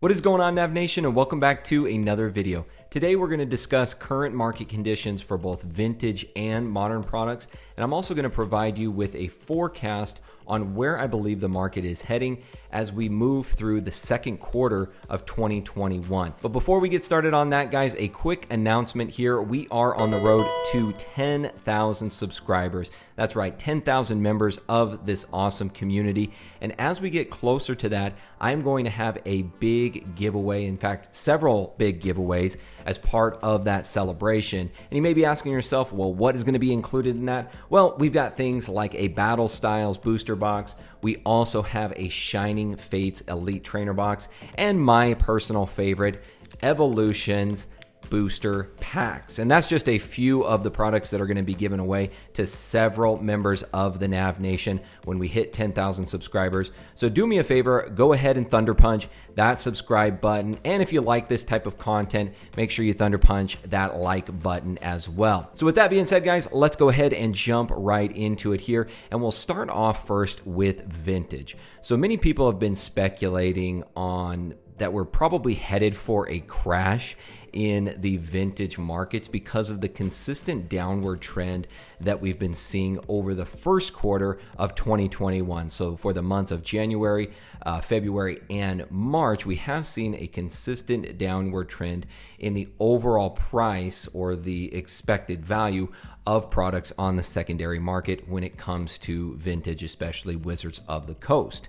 What is going on, Nav Nation, and welcome back to another video. Today we're going to discuss current market conditions for both vintage and modern products, and I'm also going to provide you with a forecast on where I believe the market is heading as we move through the second quarter of 2021. But before we get started on that, guys, a quick announcement here. We are on the road to 10,000 subscribers. That's right, 10,000 members of this awesome community. And as we get closer to that, I'm going to have a big giveaway, in fact, several big giveaways as part of that celebration. And you may be asking yourself, well, what is going to be included in that? Well, we've got things like a Battle Styles booster box. We also have a Shining Fates Elite Trainer box, and my personal favorite, Evolutions booster packs. And that's just a few of the products that are going to be given away to several members of the Nav Nation when we hit 10,000 subscribers. So do me a favor, go ahead and Thunder Punch that subscribe button. And if you like this type of content, make sure you Thunder Punch that like button as well. So with that being said, guys, let's go ahead and jump right into it here. And we'll start off first with vintage. So many people have been speculating on that we're probably headed for a crash in the vintage markets because of the consistent downward trend that we've been seeing over the first quarter of 2021. So for the months of January, February, and March, we have seen a consistent downward trend in the overall price or the expected value of products on the secondary market when it comes to vintage, especially Wizards of the Coast.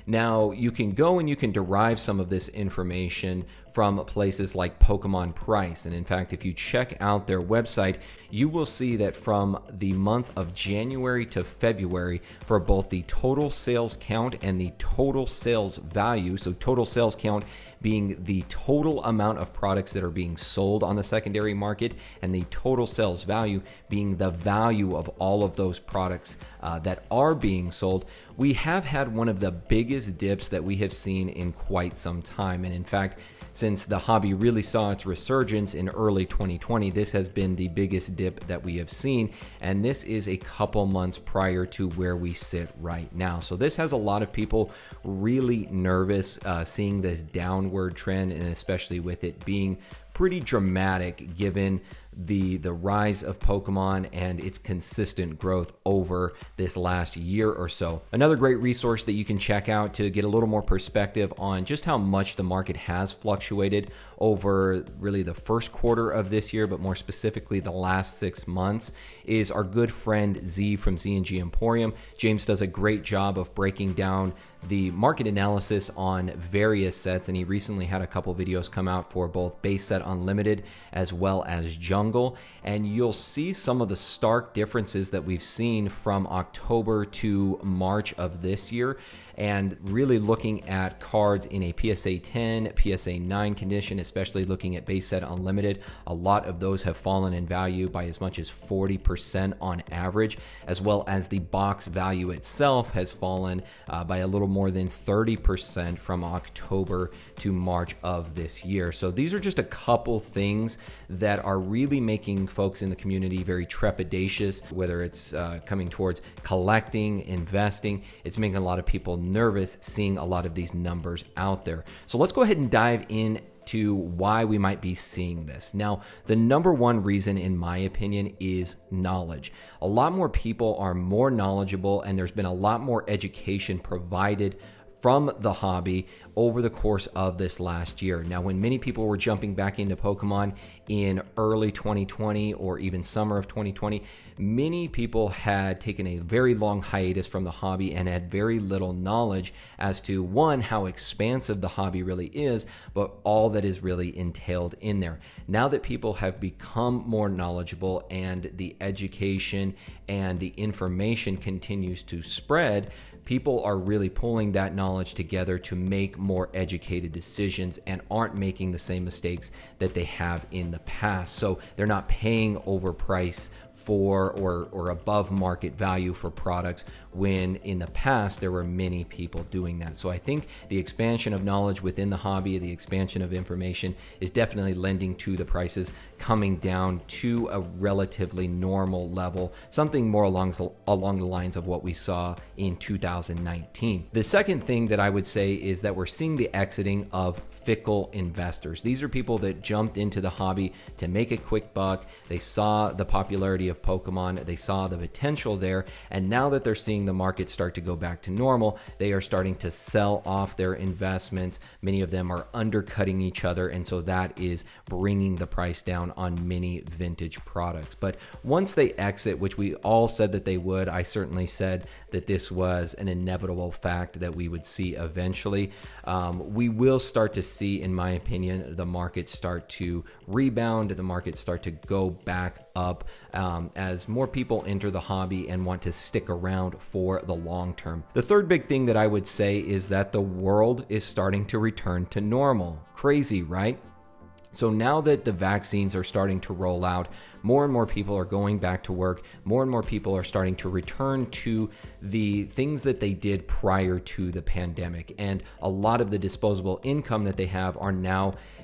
Now, you can go and you can derive some of this information from places like Pokemon Price. And in fact, if you check out their website, you will see that from the month of January to February, for both the total sales count and the total sales value, so total sales count being the total amount of products that are being sold on the secondary market, and the total sales value being the value of all of those products that are being sold, we have had one of the biggest dips that we have seen in quite some time. And in fact, since the hobby really saw its resurgence in early 2020, this has been the biggest dip that we have seen, and this is a couple months prior to where we sit right now. So this has a lot of people really nervous seeing this downward trend, and especially with it being pretty dramatic given the rise of Pokemon and its consistent growth over this last year or so. Another great resource that you can check out to get a little more perspective on just how much the market has fluctuated over really the first quarter of this year, but more specifically the last 6 months, is our good friend Z from Z&G Emporium. James does a great job of breaking down the market analysis on various sets, and he recently had a couple videos come out for both base set unlimited as well as jungle, and you'll see some of the stark differences that we've seen from October to March of this year. And really looking at cards in a PSA 10, PSA 9 condition, especially looking at base set unlimited, a lot of those have fallen in value by as much as 40% on average, as well as the box value itself has fallen by a little more than 30% from October to March of this year. So these are just a couple things that are really making folks in the community very trepidatious, whether it's coming towards collecting, investing. It's making a lot of people nervous seeing a lot of these numbers out there. So let's go ahead and dive in to why we might be seeing this. Now, the number one reason, in my opinion, is knowledge. A lot more people are more knowledgeable, and there's been a lot more education provided from the hobby over the course of this last year. Now, when many people were jumping back into Pokemon in early 2020 or even summer of 2020, many people had taken a very long hiatus from the hobby and had very little knowledge as to, one, how expansive the hobby really is, but all that is really entailed in there. Now that people have become more knowledgeable and the education and the information continues to spread, people are really pulling that knowledge together to make more educated decisions and aren't making the same mistakes that they have in the past. So they're not paying overprice for or above market value for products when in the past there were many people doing that. So I think the expansion of knowledge within the hobby, the expansion of information is definitely lending to the prices coming down to a relatively normal level, something more along the lines of what we saw in 2019. The second thing that I would say is that we're seeing the exiting of fickle investors. These are people that jumped into the hobby to make a quick buck. They saw the popularity of Pokemon, they saw the potential there, and now that they're seeing the market start to go back to normal, they are starting to sell off their investments. Many of them are undercutting each other, and so that is bringing the price down on many vintage products. But once they exit, which we all said that they would, I certainly said that this was an inevitable fact that we would see eventually. We will start to see, in my opinion, the market start to rebound, the market start to go back up as more people enter the hobby and want to stick around for the long term. The third big thing that I would say is that the world is starting to return to normal. Crazy, right? So now that the vaccines are starting to roll out, more and more people are going back to work, more and more people are starting to return to the things that they did prior to the pandemic. And a lot of the disposable income that they have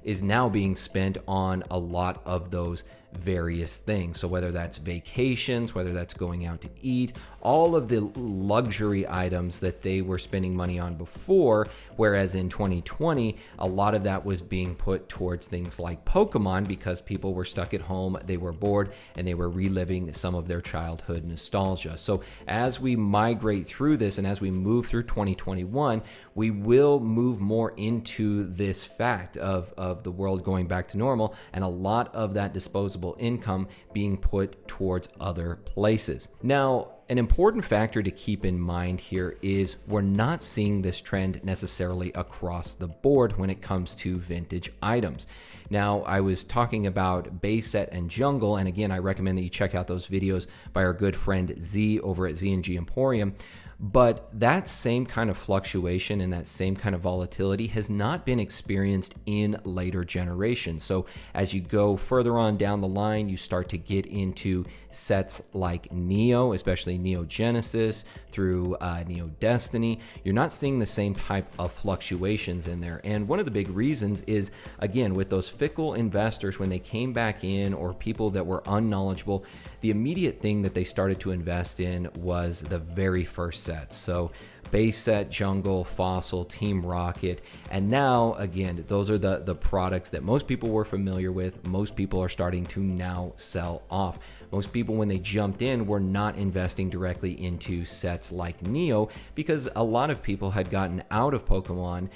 is now being spent on a lot of those various things. So whether that's vacations, whether that's going out to eat, all of the luxury items that they were spending money on before, whereas in 2020, a lot of that was being put towards things like Pokemon because people were stuck at home, they were bored, and they were reliving some of their childhood nostalgia. So as we migrate through this and as we move through 2021, we will move more into this fact of the world going back to normal and a lot of that disposable income being put towards other places. Now, an important factor to keep in mind here is we're not seeing this trend necessarily across the board when it comes to vintage items. Now, I was talking about base set and jungle, and again, I recommend that you check out those videos by our good friend Z over at Z&G Emporium. But that same kind of fluctuation and that same kind of volatility has not been experienced in later generations. So as you go further on down the line, you start to get into sets like Neo, especially Neo Genesis through Neo Destiny. You're not seeing the same type of fluctuations in there. And one of the big reasons is, again, with those fickle investors, when they came back in, or people that were unknowledgeable, the immediate thing that they started to invest in was the very first sets. So base set, jungle, fossil, team rocket, and now again, those are the products that most people were familiar with. Most people are starting to now sell off. Most people, when they jumped in, were not investing directly into sets like Neo because a lot of people had gotten out of Pokemon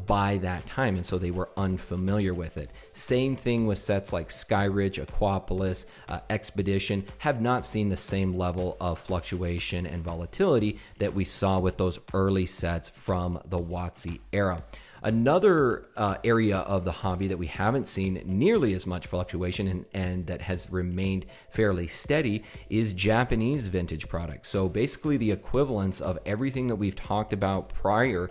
by that time, and so they were unfamiliar with it. Same thing with sets like Skyridge, Aquapolis, Expedition have not seen the same level of fluctuation and volatility that we saw with those early sets from the WotC era. Another area of the hobby that we haven't seen nearly as much fluctuation and that has remained fairly steady is Japanese vintage products. So basically the equivalence of everything that we've talked about prior,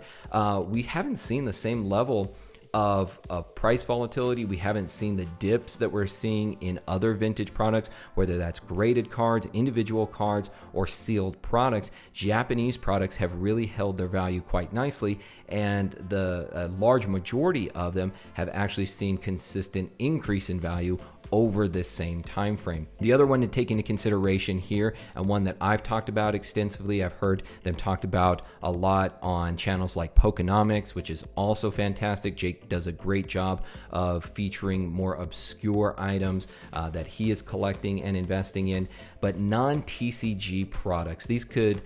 we haven't seen the same level of price volatility. We haven't seen the dips that we're seeing in other vintage products, whether that's graded cards, individual cards, or sealed products. Japanese products have really held their value quite nicely, and the large majority of them have actually seen consistent increase in value over this same time frame. The other one to take into consideration here, and one that I've talked about extensively, I've heard them talked about a lot on channels like PokéNav, which is also fantastic. Jake does a great job of featuring more obscure items that he is collecting and investing in, but non-TCG products. These could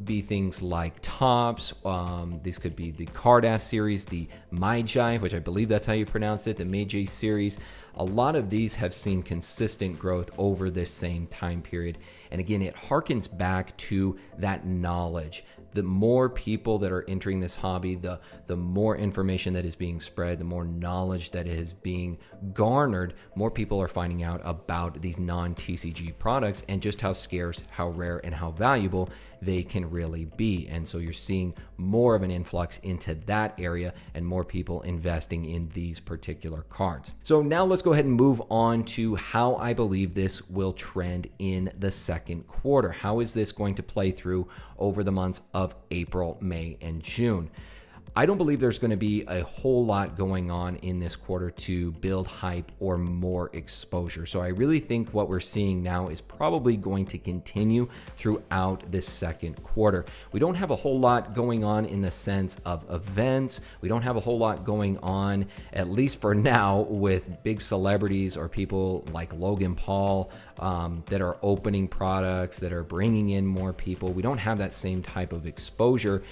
be things like Tops, these could be the Cardass series, the Meiji, which I believe that's how you pronounce it, the Meiji series. A lot of these have seen consistent growth over this same time period. And again, it harkens back to that knowledge. The more people that are entering this hobby, the more information that is being spread, the more knowledge that is being garnered, more people are finding out about these non-TCG products and just how scarce, how rare, and how valuable they can really be. And so you're seeing more of an influx into that area and more people investing in these particular cards. So now let's go ahead and move on to how I believe this will trend in the second quarter. How is this going to play through over the months of April, May, and June? I don't believe there's going to be a whole lot going on in this quarter to build hype or more exposure. So I really think what we're seeing now is probably going to continue throughout this second quarter. We don't have a whole lot going on in the sense of events. We don't have a whole lot going on, at least for now, with big celebrities or people like Logan Paul that are opening products, that are bringing in more people. We don't have that same type of exposure.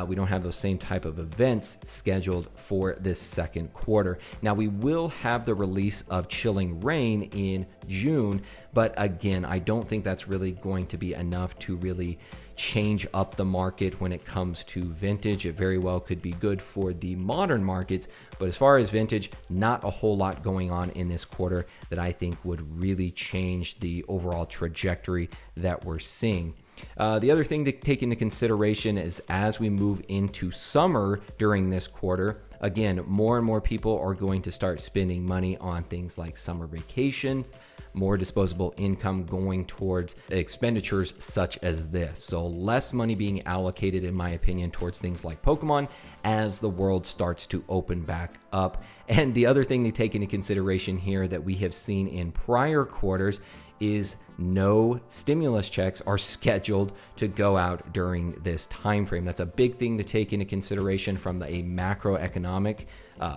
We don't have those same type of events scheduled for this second quarter. Now, we will have the release of Chilling Reign in June, but again, I don't think that's really going to be enough to really change up the market when it comes to vintage. It very well could be good for the modern markets, but as far as vintage, not a whole lot going on in this quarter that I think would really change the overall trajectory that we're seeing. The other thing to take into consideration is as we move into summer during this quarter, again, more and more people are going to start spending money on things like summer vacation, more disposable income going towards expenditures such as this. So less money being allocated, in my opinion, towards things like Pokemon as the world starts to open back up. And the other thing to take into consideration here that we have seen in prior quarters is no stimulus checks are scheduled to go out during this time frame. That's a big thing to take into consideration from a macroeconomic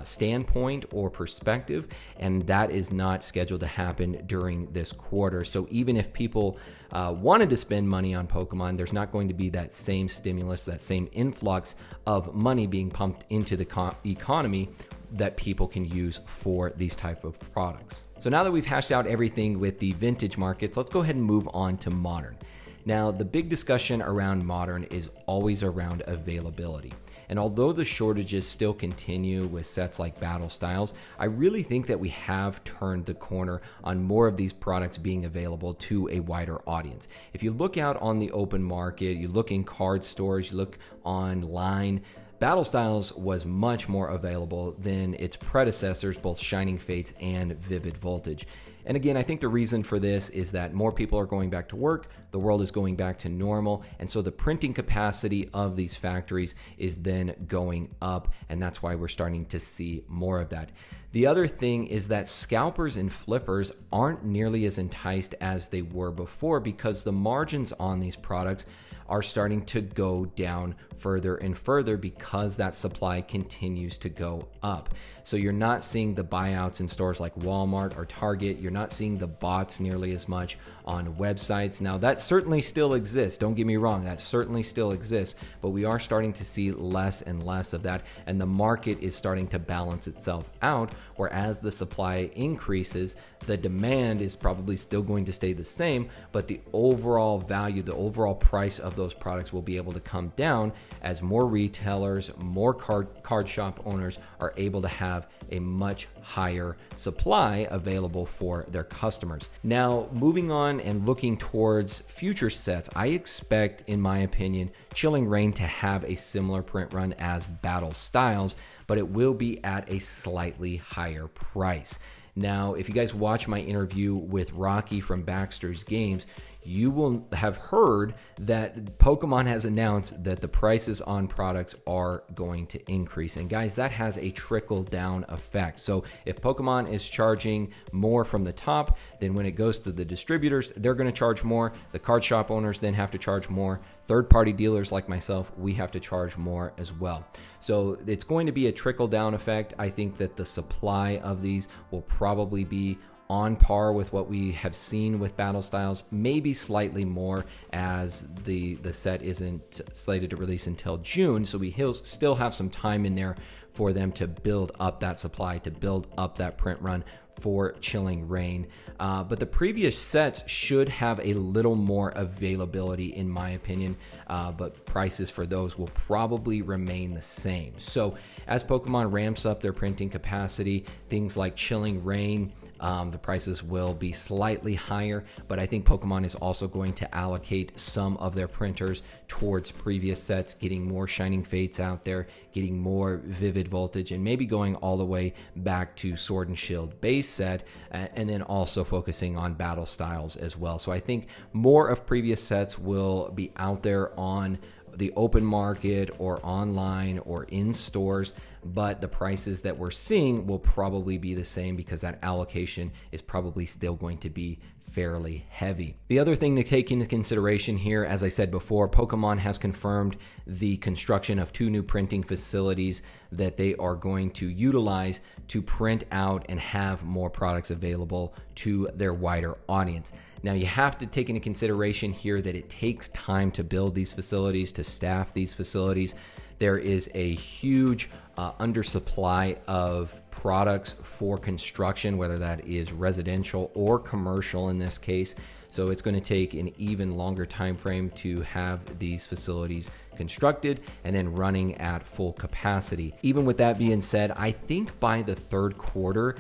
standpoint or perspective, and that is not scheduled to happen during this quarter. So even if people wanted to spend money on Pokemon, there's not going to be that same stimulus, that same influx of money being pumped into the economy that people can use for these type of products. So now that we've hashed out everything with the vintage markets, let's go ahead and move on to modern. Now, the big discussion around modern is always around availability. And although the shortages still continue with sets like Battle Styles, I really think that we have turned the corner on more of these products being available to a wider audience. If you look out on the open market, you look in card stores, you look online, Battle Styles was much more available than its predecessors, both Shining Fates and Vivid Voltage. And again, I think the reason for this is that more people are going back to work, the world is going back to normal, and so the printing capacity of these factories is then going up, and that's why we're starting to see more of that. The other thing is that scalpers and flippers aren't nearly as enticed as they were before because the margins on these products are starting to go down further and further because that supply continues to go up. So you're not seeing the buyouts in stores like Walmart or Target. You're not seeing the bots nearly as much on websites. Now, that certainly still exists. Don't get me wrong. That certainly still exists, but we are starting to see less and less of that, and the market is starting to balance itself out, whereas the supply increases, the demand is probably still going to stay the same, but the overall value, the overall price of those products will be able to come down as more retailers, more card shop owners are able to have a much higher supply available for their customers. Now, moving on and looking towards future sets, I expect, in my opinion, Chilling Reign to have a similar print run as Battle Styles, but it will be at a slightly higher price. Now, if you guys watch my interview with Rocky from Baxter's Games, you will have heard that Pokemon has announced that the prices on products are going to increase. And guys, that has a trickle-down effect. So if Pokemon is charging more from the top, then when it goes to the distributors, they're going to charge more. The card shop owners then have to charge more. Third-party dealers like myself, we have to charge more as well. So it's going to be a trickle-down effect. I think that the supply of these will probably be on par with what we have seen with Battle Styles, maybe slightly more, as the set isn't slated to release until June, so we still have some time in there for them to build up that supply, to build up that print run for Chilling Reign. But the previous sets should have a little more availability, in my opinion, but prices for those will probably remain the same. So as Pokemon ramps up their printing capacity, things like Chilling Reign, the prices will be slightly higher, but I think Pokemon is also going to allocate some of their printers towards previous sets, getting more Shining Fates out there, getting more Vivid Voltage, and maybe going all the way back to Sword and Shield base set, and then also focusing on Battle Styles as well. So I think more of previous sets will be out there on the open market or online or in stores, but the prices that we're seeing will probably be the same because that allocation is probably still going to be fairly heavy. The other thing to take into consideration here, as I said before, Pokemon has confirmed the construction of 2 new printing facilities that they are going to utilize to print out and have more products available to their wider audience. Now, you have to take into consideration here that it takes time to build these facilities, to staff these facilities. There is a huge undersupply of products for construction, whether that is residential or commercial in this case. So it's going to take an even longer time frame to have these facilities constructed and then running at full capacity. Even with that being said, I think by the third quarter,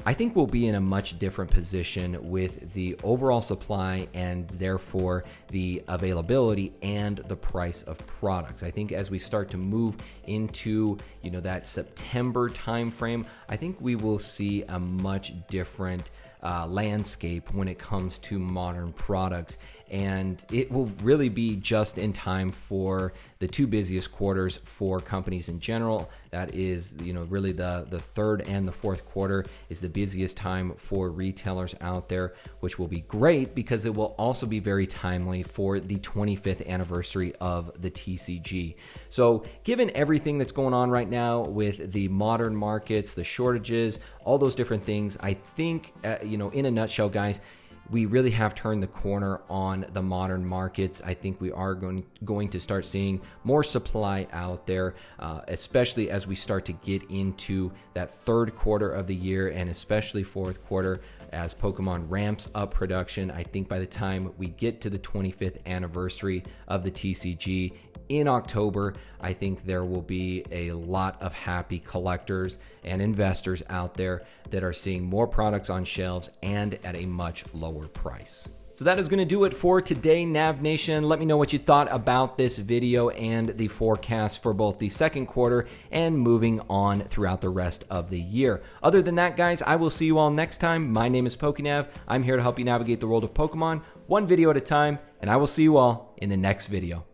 I think we'll be in a much different position with the overall supply and therefore the availability and the price of products. I think as we start to move into, that September timeframe, I think we will see a much different landscape when it comes to modern products, and it will really be just in time for the 2 busiest quarters for companies in general. That is, really the third and the fourth quarter is the busiest time for retailers out there, which will be great because it will also be very timely for the 25th anniversary of the TCG. So given everything that's going on right now with the modern markets, the shortages, all those different things, I think, in a nutshell, guys, we really have turned the corner on the modern markets. I think we are going to start seeing more supply out there, especially as we start to get into that third quarter of the year and especially fourth quarter as Pokemon ramps up production. I think by the time we get to the 25th anniversary of the TCG in October, I think there will be a lot of happy collectors and investors out there that are seeing more products on shelves and at a much lower price. So that is going to do it for today, Nav Nation. Let me know what you thought about this video and the forecast for both the second quarter and moving on throughout the rest of the year. Other than that, guys, I will see you all next time. My name is PokéNav. I'm here to help you navigate the world of Pokemon, one video at a time, and I will see you all in the next video.